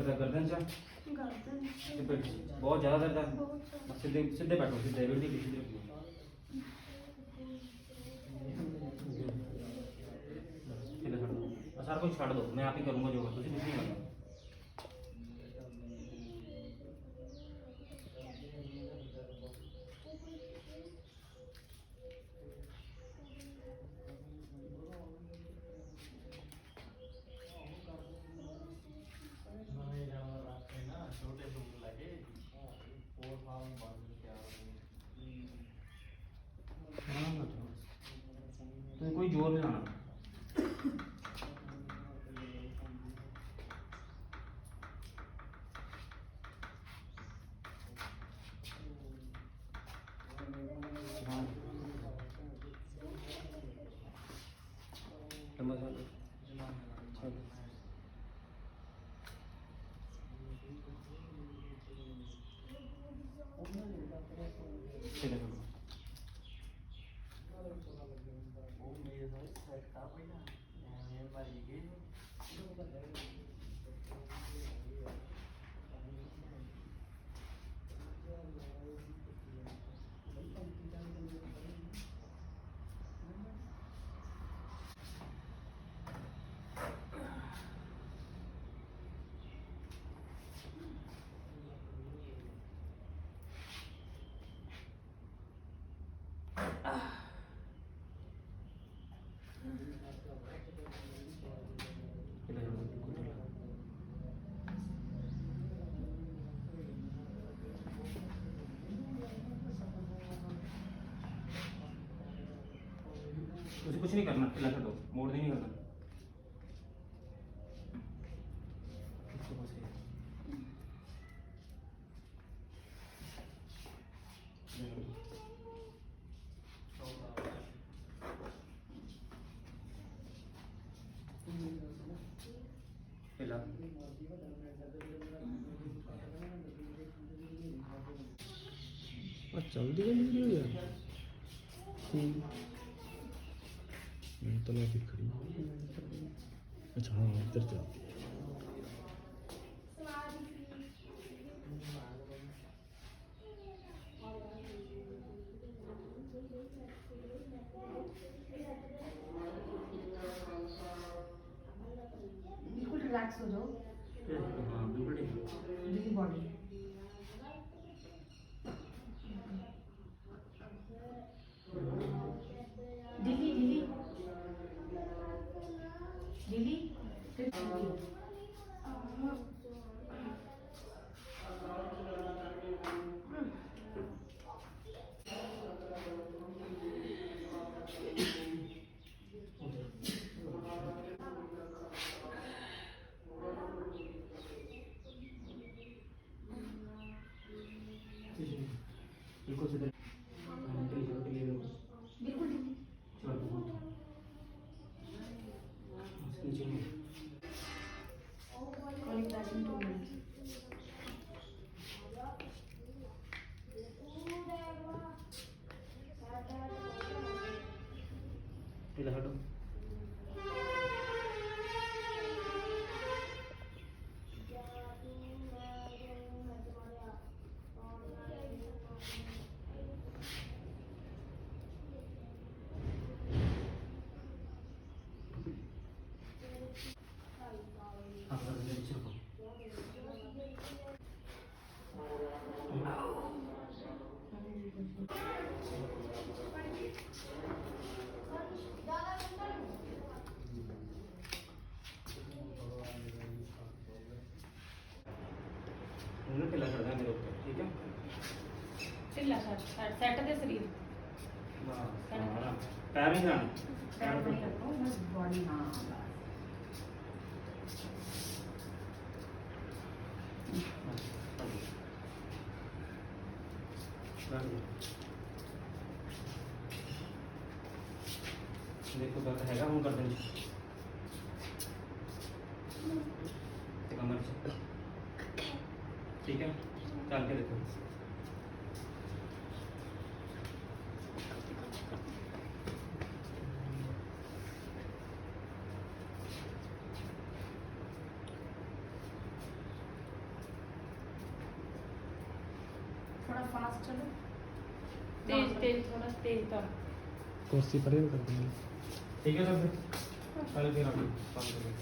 दर्द है गर्दन चा ते पेट च बहुत ज़्यादा दर्द है। बस सीधे सीधे बैठो, सीधे बिल्कुल सीधे रखो। सीधे छड़ दो, सारा कुछ छड़ दो, मैं आप ही करूँगा जो तुझे कुछ नहीं करना। तो कोई जोर नहीं लाना। हाँ ठीक है। उसे कुछ नहीं करना, हिला छो, मोड़ नहीं करना। हिला जल्दी जल्दी हो गया। तला भी खड़ी। अच्छा हाँ इधर चलती है। बिल्कुल रिलैक्स हो जाओ। हाँ बिल्कुल ठीक। दिल्ली बॉडी दिल्ली दिल्ली दिल्ली बिल्कुल सीधे। बिल्कुल Calling back in 2 minutes. हिला हटो। हाँ नीचे रखो। ढिला कर देना मेरे ऊपर, ठीक है? ढिला सेट दे शरीर पैर नहीं जाना, सेट नहीं रखो बस बॉडी। हाँ देखो दर्द हैगा हम कर देंगे। कमर से ठीक है, चल के देखो। थोड़ा फास्ट चलो तेज तेज थोड़ा तेज तो कुर्सी पर ही कर देंगे ठीक है सर, कल फिर आप बंद करें।